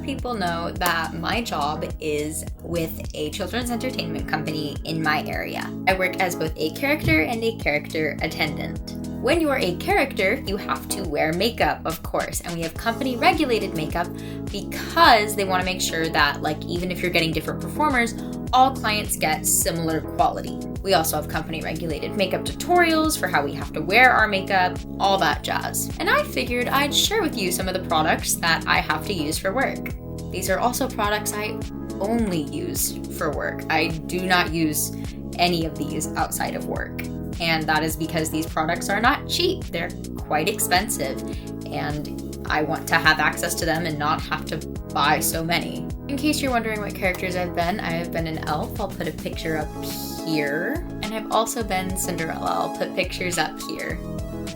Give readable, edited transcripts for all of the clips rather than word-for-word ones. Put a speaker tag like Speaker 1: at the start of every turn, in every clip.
Speaker 1: people know that my job is with a children's entertainment company in my area. I work as both a character and a character attendant. When you are a character, you have to wear makeup, of course, and we have company regulated makeup because they want to make sure that, like, even if you're getting different performers, all clients get similar quality. We also have company regulated makeup tutorials for how we have to wear our makeup, all that jazz. And I figured I'd share with you some of the products that I have to use for work. These are also products I only use for work. I do not use any of these outside of work. And that is because these products are not cheap. They're quite expensive, and I want to have access to them and not have to buy so many. In case you're wondering what characters I have been an elf. I'll put a picture up here. And I've also been Cinderella. I'll put pictures up here.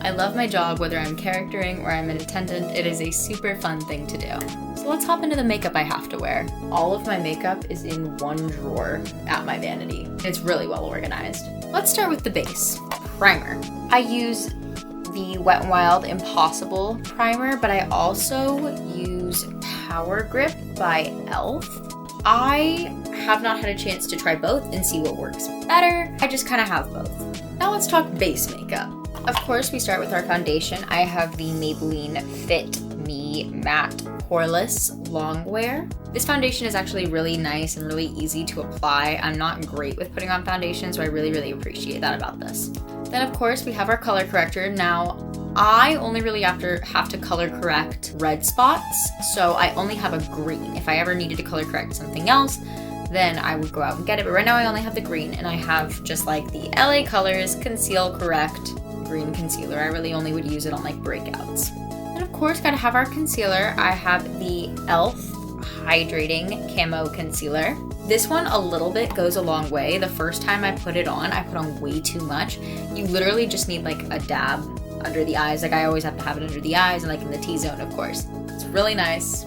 Speaker 1: I love my job, whether I'm charactering or I'm an attendant. It is a super fun thing to do. So let's hop into the makeup I have to wear. All of my makeup is in one drawer at my vanity. It's really well organized. Let's start with the base, primer. I use the Wet n Wild Impossible primer, but I also use Power Grip by e.l.f. I have not had a chance to try both and see what works better. I just kind of have both. Now let's talk base makeup. Of course, we start with our foundation. I have the Maybelline Fit Me Matte Poreless Longwear. This foundation is actually really nice and really easy to apply. I'm not great with putting on foundation, so I really appreciate that about this. Then of course we have our color corrector. Now, I only really have to color correct red spots, so I only have a green. If I ever needed to color correct something else, then I would go out and get it. But right now I only have the green, and I have just like the LA Colors Conceal Correct green concealer. I really only would use it on like breakouts. And of course, gotta have our concealer. I have the e.l.f. Hydrating Camo Concealer. This one a little bit goes a long way. The first time I put it on, I put on way too much. You literally just need like a dab under the eyes. Like I always have to have it under the eyes and like in the T-zone, of course. It's really nice.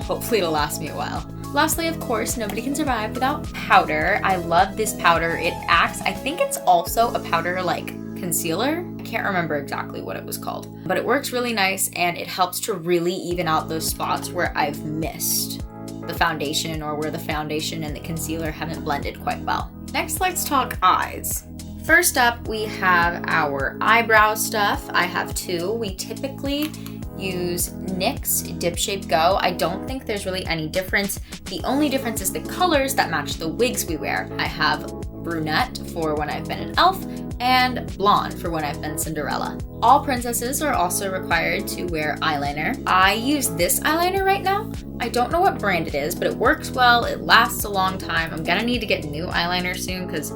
Speaker 1: Hopefully it'll last me a while. Lastly, of course, nobody can survive without powder. I love this powder. It acts, I think it's also a powder like concealer. I can't remember exactly what it was called, but it works really nice and it helps to really even out those spots where I've missed the foundation or where the foundation and the concealer haven't blended quite well. Next, let's talk eyes. First up, we have our eyebrow stuff. I have two. We typically use NYX Dip Shape Go. I don't think there's really any difference. The only difference is the colors that match the wigs we wear. I have brunette for when I've been an elf and blonde for when I've been Cinderella. All princesses are also required to wear eyeliner. I use this eyeliner right now. I don't know what brand it is, but it works well. It lasts a long time. I'm gonna need to get new eyeliner soon because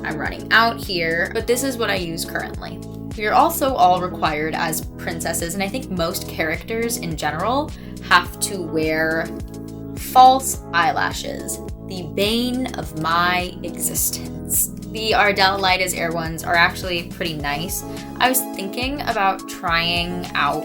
Speaker 1: I'm running out here, but this is what I use currently. You're also all required as princesses, and I think most characters in general have to wear false eyelashes. The bane of my existence. The Ardell Light as Air ones are actually pretty nice. I was thinking about trying out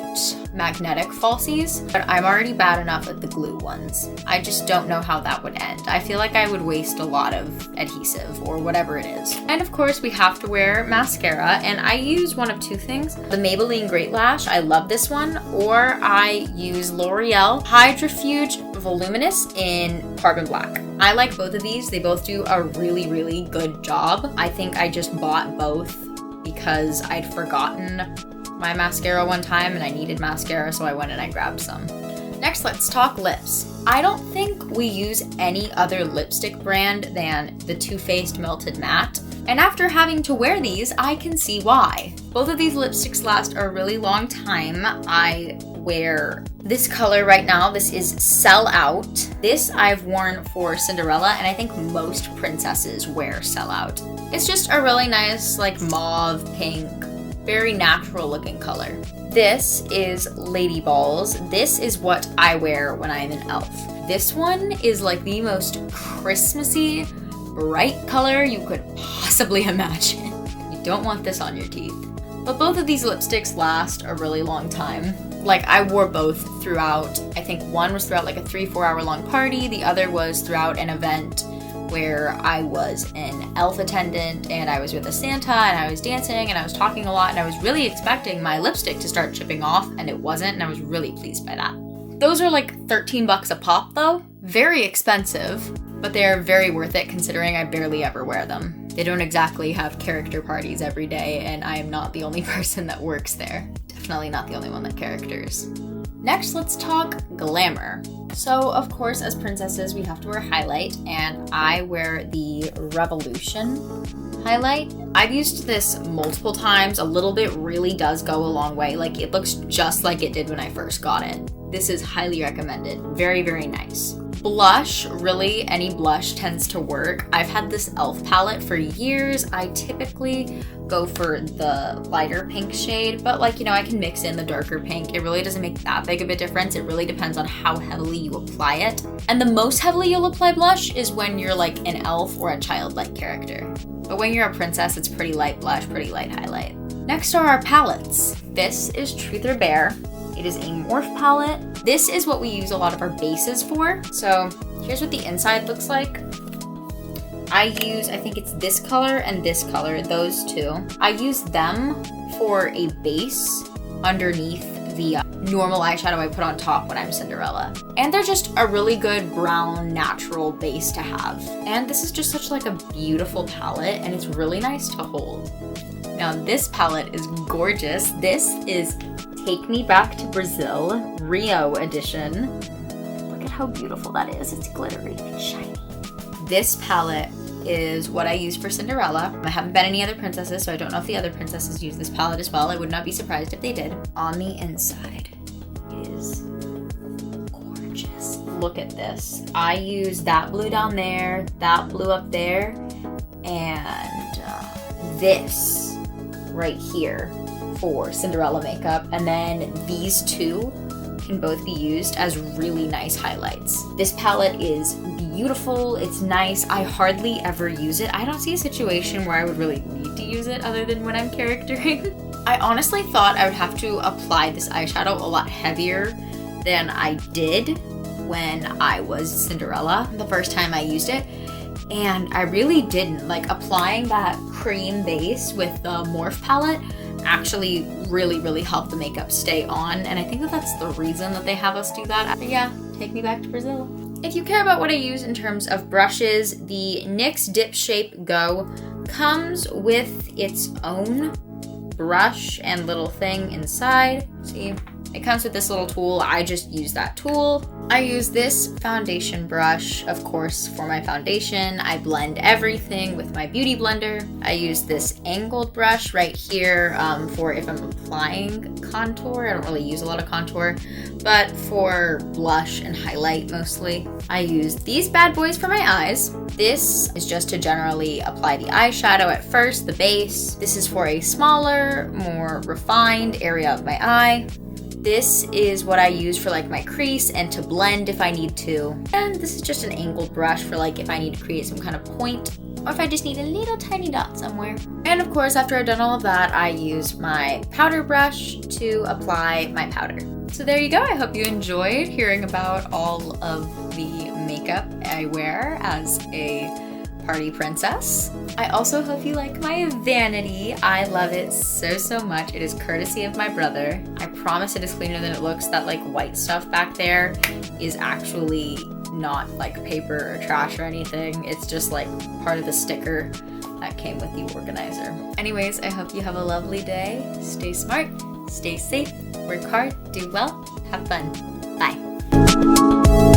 Speaker 1: magnetic falsies, but I'm already bad enough at the glue ones. I just don't know how that would end. I feel like I would waste a lot of adhesive or whatever it is. And of course, we have to wear mascara, and I use one of two things. The Maybelline Great Lash, I love this one, or I use L'Oreal Hydrofuge Voluminous in Carbon Black. I like both of these. They both do a really good job. I think I just bought both because I'd forgotten my mascara one time and I needed mascara, so I went and I grabbed some. Next, let's talk lips. I don't think we use any other lipstick brand than the Too Faced Melted Matte. And after having to wear these, I can see why. Both of these lipsticks last a really long time. I wear this color right now. This is Sell Out. This I've worn for Cinderella, and I think most princesses wear Sell Out. It's just a really nice, like mauve pink, very natural looking color. This is Lady Balls. This is what I wear when I'm an elf. This one is like the most Christmassy, bright color you could possibly imagine. You don't want this on your teeth. But both of these lipsticks last a really long time. Like I wore both throughout, I think one was throughout like a 3-4 hour long party. The other was throughout an event where I was an elf attendant and I was with a Santa and I was dancing and I was talking a lot and I was really expecting my lipstick to start chipping off and it wasn't, and I was really pleased by that. Those are like 13 bucks a pop though. Very expensive, but they are very worth it considering I barely ever wear them. They don't exactly have character parties every day, and I am not the only person that works there. Definitely not the only one that characters. Next, let's talk glamour. So, of course, as princesses, we have to wear highlight, and I wear the Revolution highlight. I've used this multiple times. A little bit really does go a long way. Like, it looks just like it did when I first got it. This is highly recommended. Very, very nice. Blush, really, any blush tends to work. I've had this e.l.f. palette for years. I typically go for the lighter pink shade, but like, you know, I can mix in the darker pink. It really doesn't make that big of a difference. It really depends on how heavily you apply it. And the most heavily you'll apply blush is when you're like an elf or a childlike character. But when you're a princess, it's pretty light blush, pretty light highlight. Next are our palettes. This is Truth or Bear. It is a Morph palette. This is what we use a lot of our bases for. So here's what the inside looks like. I think it's this color and this color, those two. I use them for a base underneath the normal eyeshadow I put on top when I'm Cinderella. And they're just a really good brown natural base to have. And this is just such like a beautiful palette, and it's really nice to hold. Now this palette is gorgeous. This is Take Me Back to Brazil, Rio edition. Look at how beautiful that is. It's glittery and shiny. This palette is what I use for Cinderella. I haven't been any other princesses, so I don't know if the other princesses use this palette as well. I would not be surprised if they did. On the inside is gorgeous. Look at this. I use that blue down there, that blue up there, and this right here for Cinderella makeup, and then these two can both be used as really nice highlights. This palette is beautiful, it's nice. I hardly ever use it. I don't see a situation where I would really need to use it other than when I'm charactering. I honestly thought I would have to apply this eyeshadow a lot heavier than I did when I was Cinderella the first time I used it. And I really didn't. Like, applying that cream base with the Morph palette actually really helped the makeup stay on, and I think that that's the reason that they have us do that. But yeah, Take Me Back to Brazil. If you care about what I use in terms of brushes, the NYX Dip Shape Go comes with its own brush and little thing inside. See? It comes with this little tool. I just use that tool. I use this foundation brush, of course, for my foundation. I blend everything with my beauty blender. I use this angled brush right here for if I'm applying contour. I don't really use a lot of contour, but for blush and highlight mostly. I use these bad boys for my eyes. This is just to generally apply the eyeshadow at first, the base. This is for a smaller, more refined area of my eye. This is what I use for like my crease and to blend if I need to. And this is just an angled brush for like if I need to create some kind of point or if I just need a little tiny dot somewhere. And of course, after I've done all of that, I use my powder brush to apply my powder. So there you go. I hope you enjoyed hearing about all of the makeup I wear as a party princess. I also hope you like my vanity. I love it so much. It is courtesy of my brother. I promise it is cleaner than it looks. That like white stuff back there is actually not like paper or trash or anything. It's just like part of the sticker that came with the organizer. Anyways, I hope you have a lovely day. Stay smart, stay safe, work hard, do well, have fun. Bye.